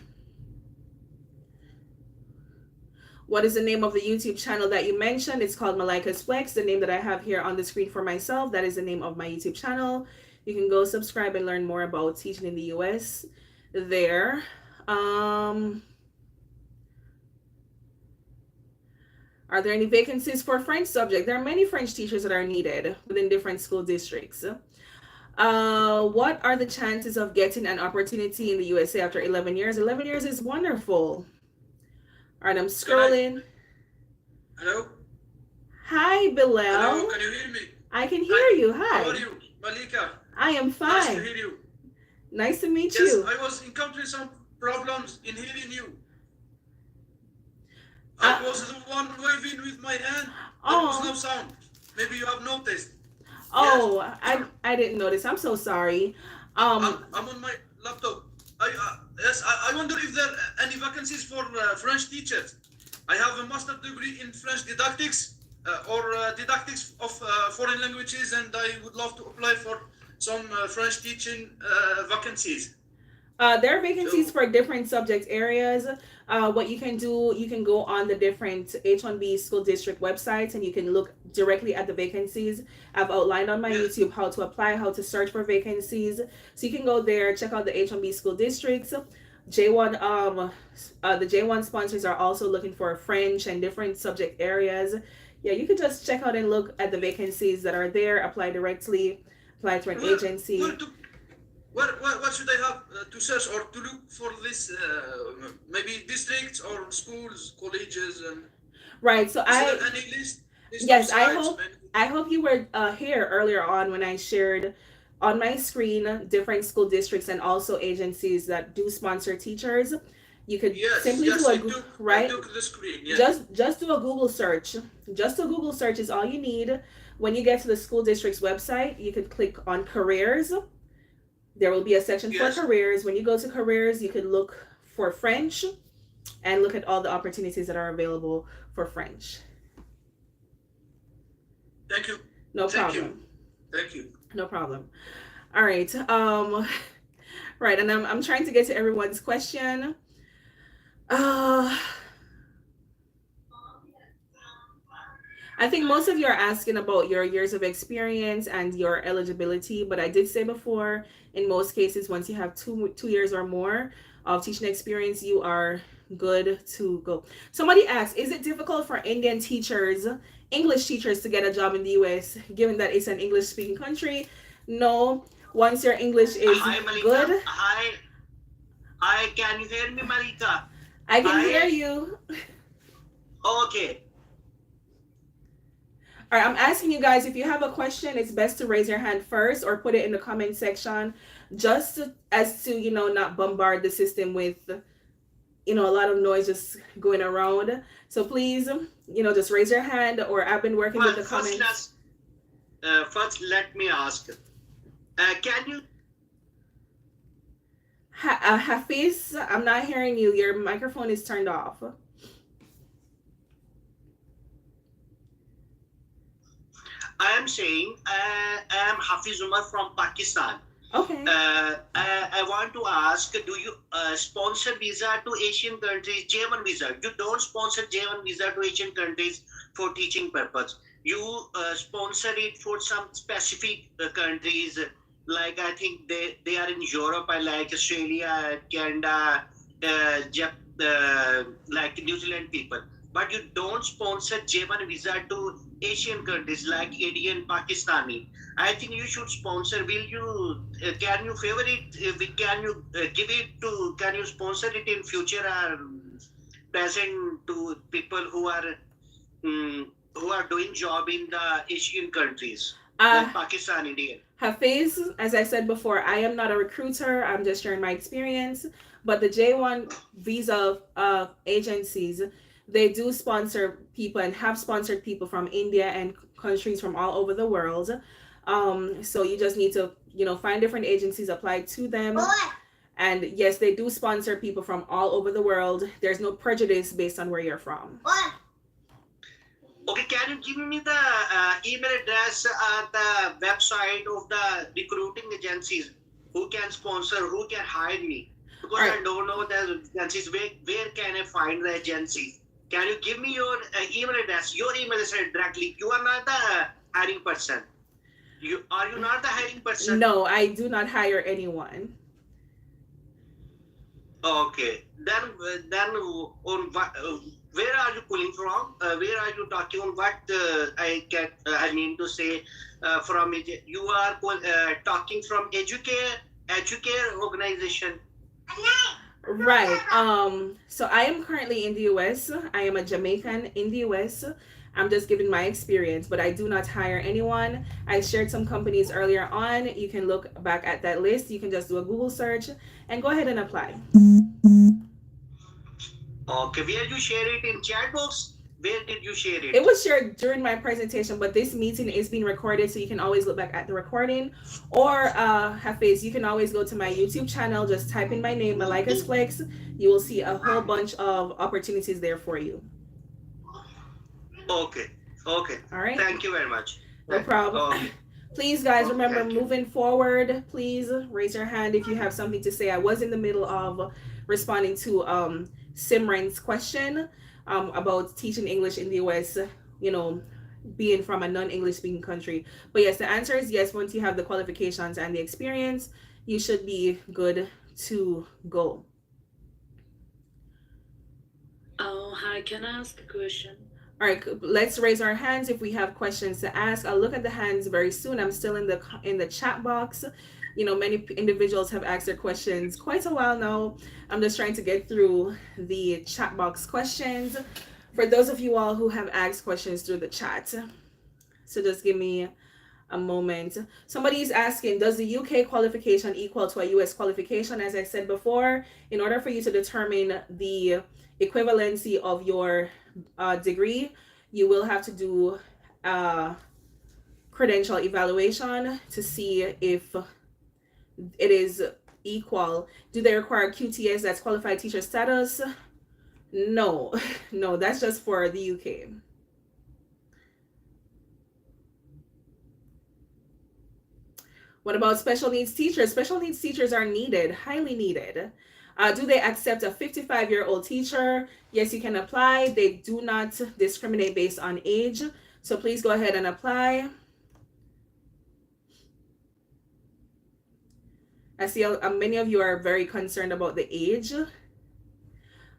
What is the name of the YouTube channel that you mentioned? It's called Malika's Flex. The name that I have here on the screen for myself, that is the name of my YouTube channel. You can go subscribe and learn more about teaching in the US there. Are there any vacancies for French subject? There are many French teachers that are needed within different school districts. What are the chances of getting an opportunity in the USA after 11 years? 11 years is wonderful. All right, I'm scrolling. Hello? Hi, Bilal. Hello, can you hear me? I can hear you. Hi. How are you, Malika? I am fine. Nice to hear you. Nice to meet Yes, you. I was encountering some problems in hearing you. I was the one waving with my hand. There was no sound. Maybe you have noticed. Oh, yes. I didn't notice. I'm so sorry. I'm on my laptop. I wonder if there are any vacancies for French teachers. I have a master's degree in French didactics or didactics of foreign languages, and I would love to apply for some French teaching vacancies. There are vacancies for different subject areas. What you can do, you can go on the different H1B school district websites and you can look directly at the vacancies. I've outlined on my YouTube how to apply, how to search for vacancies. So you can go there, check out the H1B school districts. J1, the J1 sponsors are also looking for French and different subject areas. Yeah, you could just check out and look at the vacancies that are there, apply directly, apply to an agency. What should I have to search or to look for this? Maybe districts or schools, colleges, and right. So any list yes, I hope you were here earlier on when I shared on my screen different school districts and also agencies that do sponsor teachers. You could simply do a I took the screen, yes. Just do a Google search. Just a Google search is all you need. When you get to the school district's website, you could click on careers. There will be a section for careers. When you go to careers, you can look for French and look at all the opportunities that are available for French. Thank you. No problem. Thank you. No problem. All right. Right, and I'm trying to get to everyone's question. I think most of you are asking about your years of experience and your eligibility, but I did say before, in most cases, once you have two years or more of teaching experience, you are good to go. Somebody asked, is it difficult for Indian teachers, English teachers, to get a job in the US, given that it's an English-speaking country? No. Once your English is good. Hi, can you hear me, Malika? I can hear you. Okay. All right, I'm asking you guys, if you have a question, it's best to raise your hand first or put it in the comment section, just as to, not bombard the system with, a lot of noise just going around. So please, just raise your hand, or I've been working with the comments. First, let me ask, can you? Hafiz, I'm not hearing you. Your microphone is turned off. I am saying, I am Hafiz Umar from Pakistan. Okay. I want to ask, do you sponsor visa to Asian countries, J1 visa? You don't sponsor J1 visa to Asian countries for teaching purpose. You sponsor it for some specific countries, like I think they are in Europe, like Australia, Canada, like New Zealand people. But you don't sponsor J1 visa to Asian countries like Indian, Pakistani. I think you should sponsor. Will you? Can you favor it? Can you give it to? Can you sponsor it in future or present to people who are doing job in the Asian countries like Pakistan, India? Hafiz, as I said before, I am not a recruiter. I'm just sharing my experience. But the J1 visa agencies, they do sponsor people and have sponsored people from India and countries from all over the world. So you just need to, find different agencies, apply to them. And yes, they do sponsor people from all over the world. There's no prejudice based on where you're from. Okay, can you give me the email address and the website of the recruiting agencies who can sponsor, who can hire me? Because I don't know the agencies. Where can I find the agencies? Can you give me your email address? Your email address directly. You are not the hiring person. You not the hiring person? No, I do not hire anyone. Okay. Then on what? Where are you calling from? Where are you talking on what? I mean to say from it. You are talking from educare organization. Right. So I am currently in the US. I am a Jamaican in the US. I'm just giving my experience, but I do not hire anyone. I shared some companies earlier on. You can look back at that list. You can just do a Google search and go ahead and apply. Okay. Where you share it in chat box? Where did you share It it? was shared during my presentation, but this meeting is being recorded, so you can always look back at the recording. Or Hafiz, you can always go to my YouTube channel, just type in my name, Malika's Flex. You will see a whole bunch of opportunities there for you. Okay. Okay. All right. Thank you very much. No problem. Okay. Please, guys, Okay, remember thank you. moving forward. Please raise your hand if you have something to say. I was in the middle of responding to Simran's question about teaching English in the US, you know, being from a non-English speaking country. But yes, the answer is yes. Once you have the qualifications and the experience, you should be good to go. Oh, hi, can I ask a question? All right, let's raise our hands if we have questions to ask. I'll look at the hands very soon. I'm still in the chat box. You know, many individuals have asked their questions quite a while now. I'm just trying to get through the chat box questions for those of you all who have asked questions through the chat. So just give me a moment. Somebody is asking, does the UK qualification equal to a US qualification? As I said before, in order for you to determine the equivalency of your degree, you will have to do a credential evaluation to see if it is equal. Do they require QTS, that's qualified teacher status? No, no, that's just for the UK. What about special needs teachers? Special needs teachers are needed, highly needed. Do they accept a 55-year-old teacher? Yes, you can apply. They do not discriminate based on age. So please go ahead and apply. I see many of you are very concerned about the age.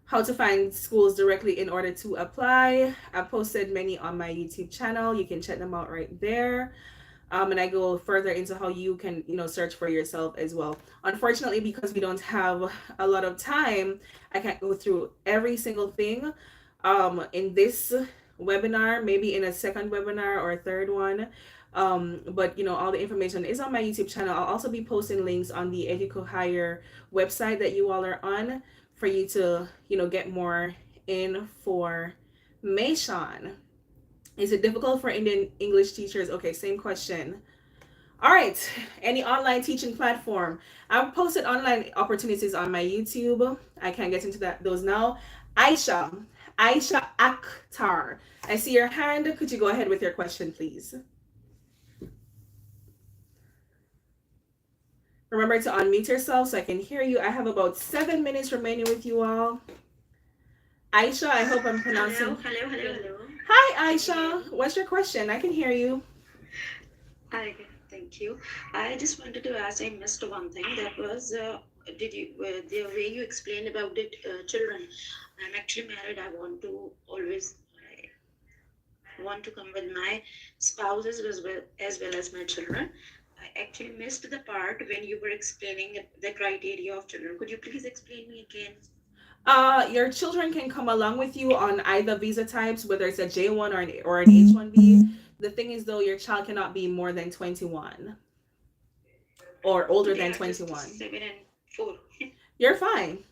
How to find schools directly in order to apply. I posted many on my YouTube channel. You can check them out right there. And I go further into how you can, search for yourself as well. Unfortunately, because we don't have a lot of time, I can't go through every single thing in this webinar, maybe in a second webinar or a third one. But all the information is on my YouTube channel. I'll also be posting links on the EducoHire website that you all are on for you to, get more information. Is it difficult for Indian English teachers? Okay, same question. All right, any online teaching platform? I've posted online opportunities on my YouTube. I can't get into those now. Aisha Akhtar. I see your hand. Could you go ahead with your question, please? Remember to unmute yourself so I can hear you. I have about 7 minutes remaining with you all. Aisha, I hope I'm pronouncing. Hello. Hi, Aisha. What's your question? I can hear you. Hi, thank you. I just wanted to ask, I missed one thing. That was, the way you explained about it, children. I'm actually married. I want to come with my spouses as well as my children. I actually missed the part when you were explaining the criteria of children. Could you please explain me again? Your children can come along with you on either visa types, whether it's a J1 or an H1B. The thing is, though, your child cannot be more than 21 or older than 21. 7 and 4. You're fine.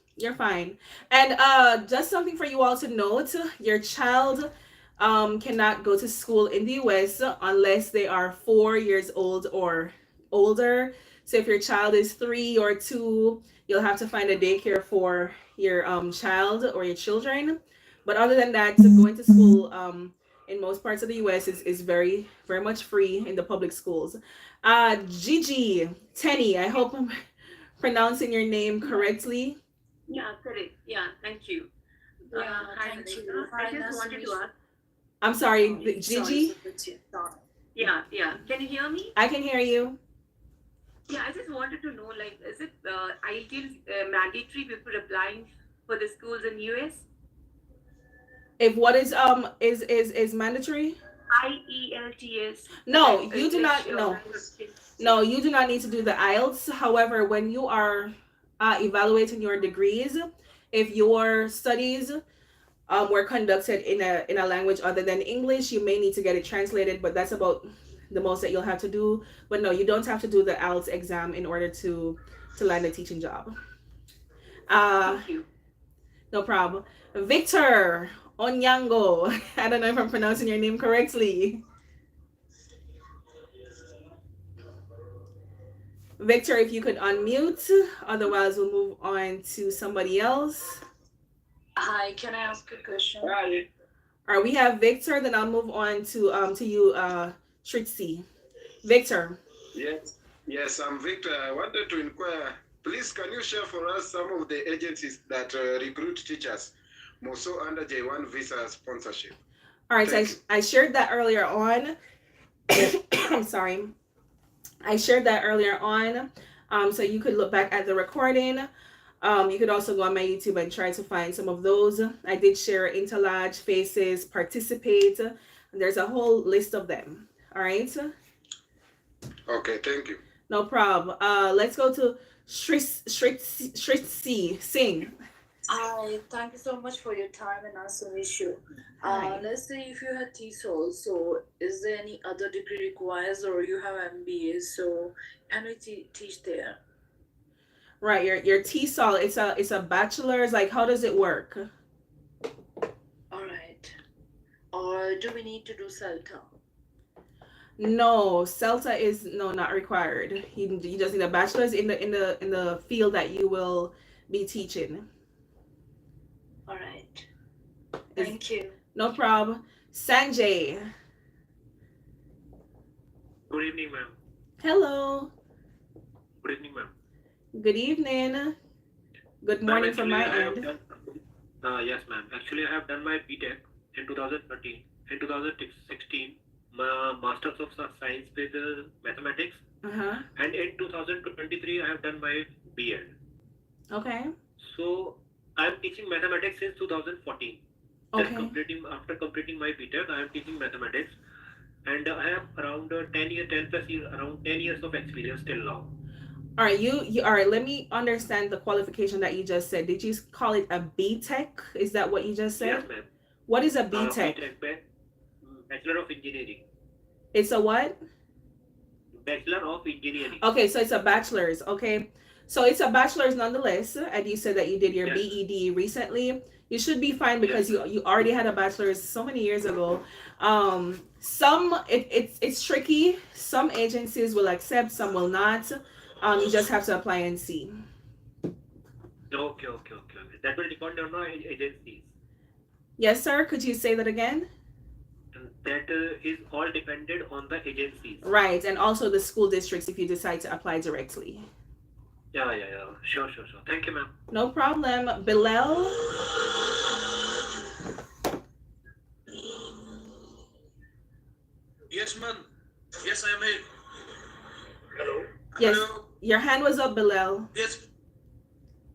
And just something for you all to note: your child cannot go to school in the US unless they are 4 years old or older. So if your child is 3 or 2, you'll have to find a daycare for your child or your children. But other than that, going to school in most parts of the US is very, very much free in the public schools. Gigi Tenny, I hope I'm pronouncing your name correctly. Yeah, correct. Yeah, thank you. Hi, Thank you. Malika. I Hi, just nice to wanted meet to you. ask. I'm sorry, Sorry Gigi. for the Yeah. Can you hear me? I can hear you. Yeah, I just wanted to know, like, is it IELTS mandatory before applying for the schools in US? If what is mandatory? IELTS, No, that you do English not. No, language. no, you do not need to do the IELTS. However, when you are evaluating your degrees, if your studies were conducted in a language other than English, you may need to get it translated. But that's about the most that you'll have to do. But no, you don't have to do the IELTS exam in order to land a teaching job. Uh, Thank you. no problem. Victor Onyango. I don't know if I'm pronouncing your name correctly. Victor, if you could unmute, otherwise we'll move on to somebody else. Hi, can I ask a question? All right, we have Victor. Then I'll move on to you, Shritzi. Victor. Yes, I'm Victor. I wanted to inquire, please, can you share for us some of the agencies that recruit teachers, more so under J1 visa sponsorship? All right, so I shared that earlier on. I'm sorry. I shared that earlier on. So you could look back at the recording. You could also go on my YouTube and try to find some of those. I did share Interlodge, Faces, Participate. There's a whole list of them. All right. Okay, thank you. No problem. Let's go to Shritzi Singh. Hi, thank you so much for your time and nice to meet you. Hi. Let's say if you had TESOL, so is there any other degree requires or you have MBA, so can we teach there? Right, your TESOL, it's a bachelor's. Like, how does it work? All right. Or do we need to do CELTA? No, CELTA is not required. You just need a bachelor's in the field that you will be teaching. All right. Thank you. No problem. Sanjay. Good evening, ma'am. Hello. Good evening, ma'am. Good evening. Good morning from my end. Yes, ma'am. Actually, I have done my BTech in 2013. In 2016, my Masters of Science with Mathematics. Uh-huh. And in 2023, I have done my B.Ed. Okay. So, I am teaching mathematics since 2014. Okay. After completing my BTech, I am teaching mathematics. And I have around 10 plus years, around 10 years of experience till now. All right, you all right, let me understand the qualification that you just said. Did you call it a BTech? Is that what you just said? Yes, ma'am. What is a BTech? BTech, Bachelor of Engineering. It's a what? Bachelor of Engineering. Okay, so it's a bachelor's. Okay, so it's a bachelor's nonetheless. And you said that you did your BEd recently. You should be fine because you already had a bachelor's so many years ago. It's tricky. Some agencies will accept, some will not. You just have to apply and see. Okay. That will depend on our agencies. Yes, sir. Could you say that again? That is all dependent on the agencies. Right, and also the school districts if you decide to apply directly. Yeah. Sure. Thank you, ma'am. No problem. Bilal? Yes, ma'am. Yes, I am here. Hello. Yes. Hello. Your hand was up, Bilal.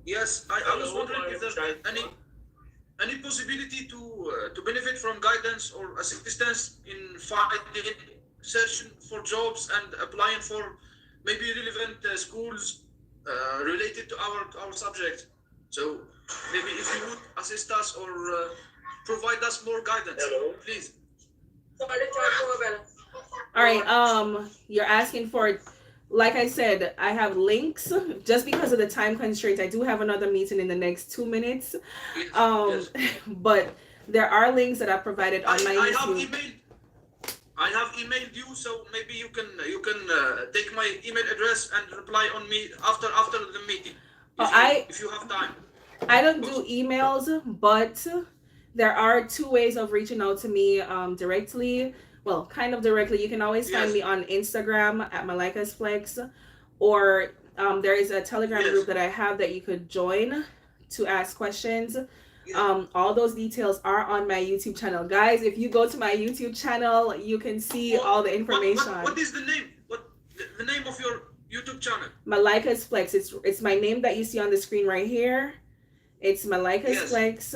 Yes. I was wondering if there's any possibility to benefit from guidance or assistance in finding searching for jobs and applying for maybe relevant schools related to our subject. So maybe if you would assist us or provide us more guidance, please. All right. You're asking for, like I said, I have links. Just because of the time constraint, I do have another meeting in the next 2 minutes. Yes. But there are links that I provided on my YouTube. I have emailed you, so maybe you can take my email address and reply on me after the meeting. If you have time. I don't do emails, but there are 2 ways of reaching out to me directly. Well, kind of directly. You can always find me on Instagram at Malika's Flex, or there is a Telegram group that I have that you could join to ask questions. All those details are on my YouTube channel, guys. If you go to my YouTube channel, you can see all the information. What is the name? What the name of your YouTube channel? Malika's Flex. It's my name that you see on the screen right here. It's Malika's Flex.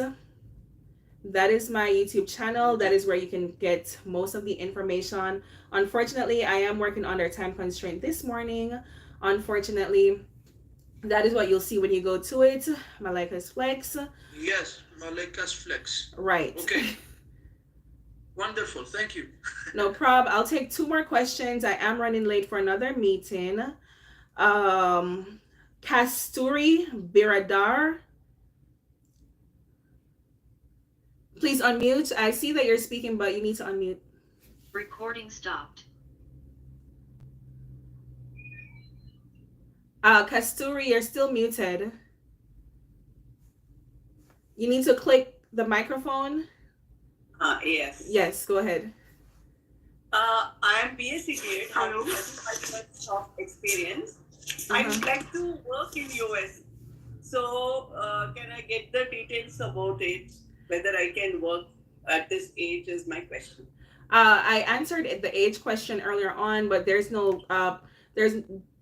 That is my YouTube channel. That is where you can get most of the information. Unfortunately, I am working under time constraint this morning. Unfortunately, that is what you'll see when you go to it. Malika's Flex. Yes, Malika's Flex. Right. Okay. Wonderful. Thank you. No problem. I'll take 2 more questions. I am running late for another meeting. Kasturi Biradar. Please unmute. I see that you're speaking, but you need to unmute. Recording stopped. Kasturi, you're still muted. You need to click the microphone. Yes. Yes, go ahead. I am BSc grade. I have 25 months of experience. I would like to work in US. So can I get the details about it? Whether I can work at this age is my question. I answered the age question earlier on, but there's no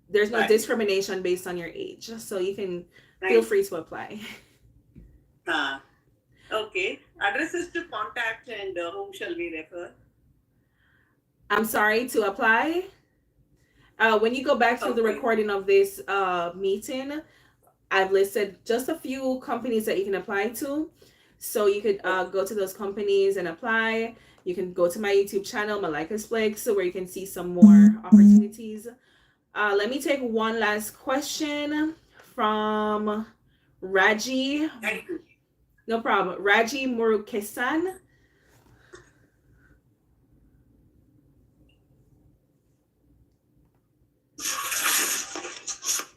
Right. discrimination based on your age, so you can feel free to apply. Okay. Addresses to contact and whom shall we refer? I'm sorry, to apply. When you go back to the recording of this meeting, I've listed just a few companies that you can apply to. So you could go to those companies and apply. You can go to my YouTube channel, Malika's Flex, where you can see some more opportunities. Let me take one last question from Raji. Thank you. No problem. Raji Murukesan.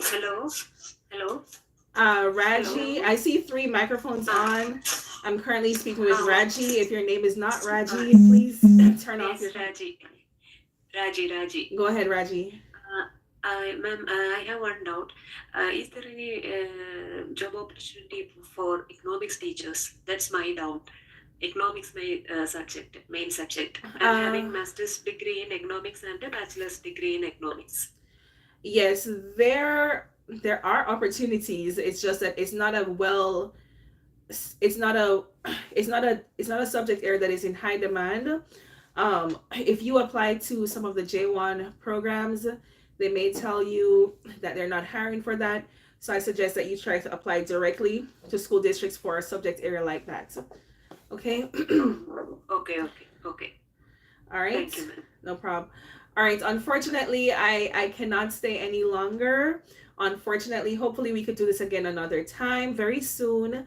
Hello. Hello. Raji, Hello. I see 3 microphones on. I'm currently speaking with Raji. If your name is not Raji, please turn off your. Raji. Raji. Go ahead, Raji. Ma'am, I have one doubt. Is there any job opportunity for economics teachers? That's my doubt. Economics, my main subject. I'm having master's degree in economics and a bachelor's degree in economics. Yes, there are opportunities. It's just that it's not a subject area that is in high demand. If you apply to some of the J1 programs, they may tell you that they're not hiring for that. So I suggest that you try to apply directly to school districts for a subject area like that. Okay? Okay. All right. Thank you, ma'am. No problem. All right. Unfortunately, I cannot stay any longer. Unfortunately, hopefully we could do this again another time very soon.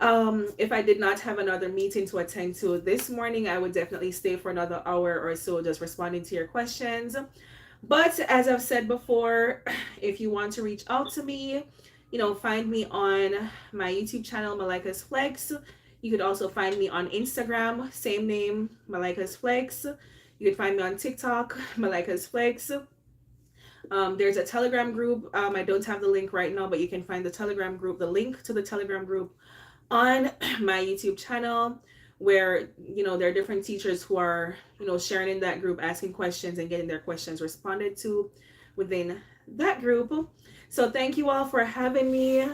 If I did not have another meeting to attend to this morning, I would definitely stay for another hour or so just responding to your questions. But as I've said before, if you want to reach out to me, find me on my YouTube channel, Malika's Flex. You could also find me on Instagram, same name, Malika's Flex. You could find me on TikTok, Malika's Flex. There's a Telegram group. I don't have the link right now, but you can find the Telegram group, the link to the Telegram group on my YouTube channel, where there are different teachers who are sharing in that group, asking questions and getting their questions responded to within that group. So thank you all for having me.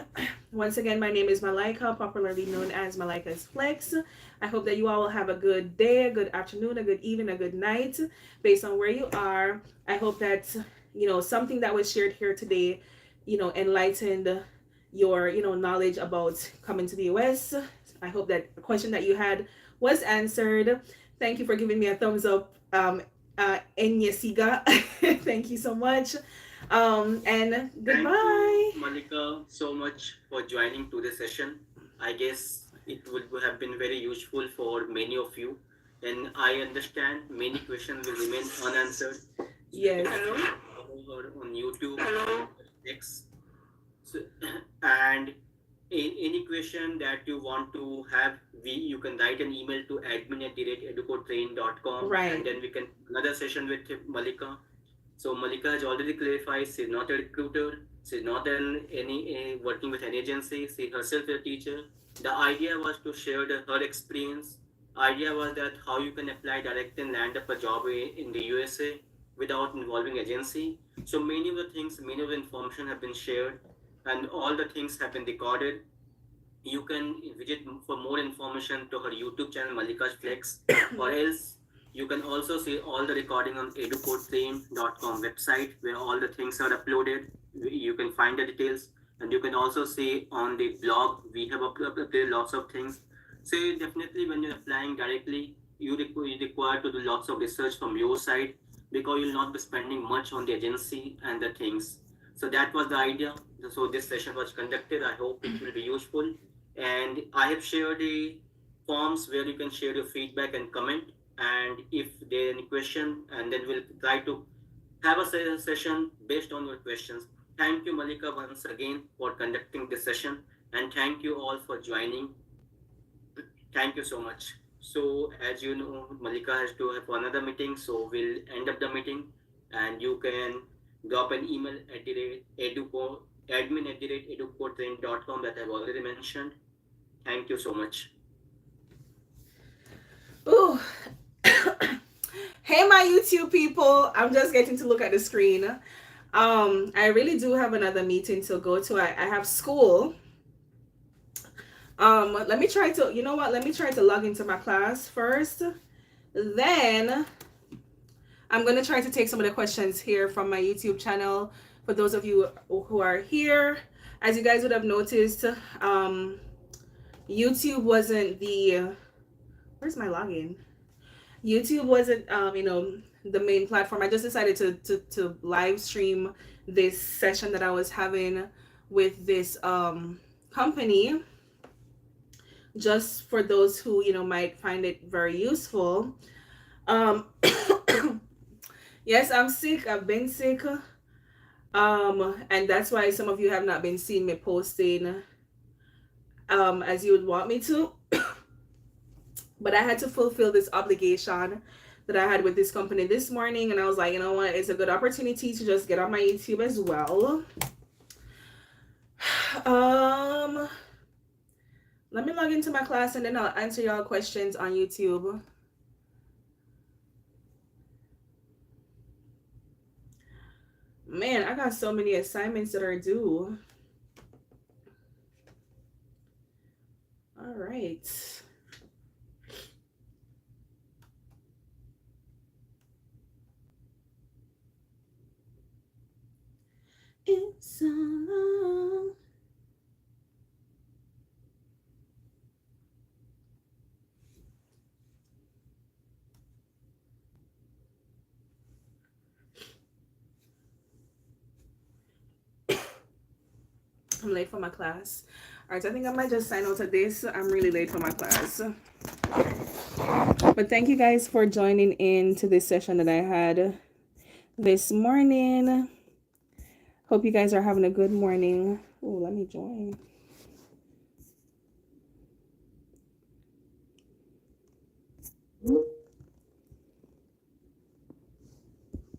Once again, my name is Malika, popularly known as Malika's Flex. I hope that you all will have a good day, a good afternoon, a good evening, a good night based on where you are. I hope that something that was shared here today enlightened your knowledge about coming to the US. I hope that the question that you had was answered. Thank you for giving me a thumbs up, Enyesiga. Thank you so much. And goodbye. Thank you, Malika, so much for joining to the session. I guess it would have been very useful for many of you, and I understand many questions will remain unanswered. Yes. Or on YouTube, Hello. X. So, and any question that you want to have, you can write an email to admin@educotrain.com, Right. and then we can another session with Malika. So Malika has already clarified she's not a recruiter. She's not any working with an agency. She herself is a teacher. The idea was to share her experience. Idea was that how you can apply direct and land up a job in the USA without involving agency. So many of the things, many of the information have been shared, and all the things have been recorded. You can visit for more information to her YouTube channel Malika's Flex, or else you can also see all the recording on educodetrain.com website where all the things are uploaded. You can find the details, and you can also see on the blog we have uploaded lots of things. So definitely when you're applying directly, you require to do lots of research from your side, because you'll not be spending much on the agency and the things. So that was the idea. So this session was conducted. I hope it will be useful. And I have shared the forms where you can share your feedback and comment. And if there are any question, and then we'll try to have a session based on your questions. Thank you, Malika, once again for conducting this session, and thank you all for joining. Thank you so much. So as you know, Malika has to have another meeting, so we'll end up the meeting, and you can drop an email at the rate admin@educotrain.com that I've already mentioned. Thank you so much. Ooh. Hey, my YouTube people. I'm just getting to look at the screen. I really do have another meeting to go to. I have school. Let me try to, you know what? Let me try to log into my class first. Then I'm going to try to take some of the questions here from my YouTube channel. For those of you who are here, as you guys would have noticed, YouTube wasn't the, where's my login? YouTube wasn't, the main platform. I just decided to live stream this session that I was having with this company, just for those who might find it very useful. Yes, I'm sick. I've been sick, and that's why some of you have not been seeing me posting as you would want me to. But I had to fulfill this obligation that I had with this company this morning, and I was like, you know what, it's a good opportunity to just get on my YouTube as well. Let me log into my class, and then I'll answer y'all questions on YouTube. Man, I got so many assignments that are due. All right. It's so long. I'm late for my class. All right, so I think I might just sign out of this. I'm really late for my class. But thank you guys for joining in to this session that I had this morning. Hope you guys are having a good morning. Oh, let me join.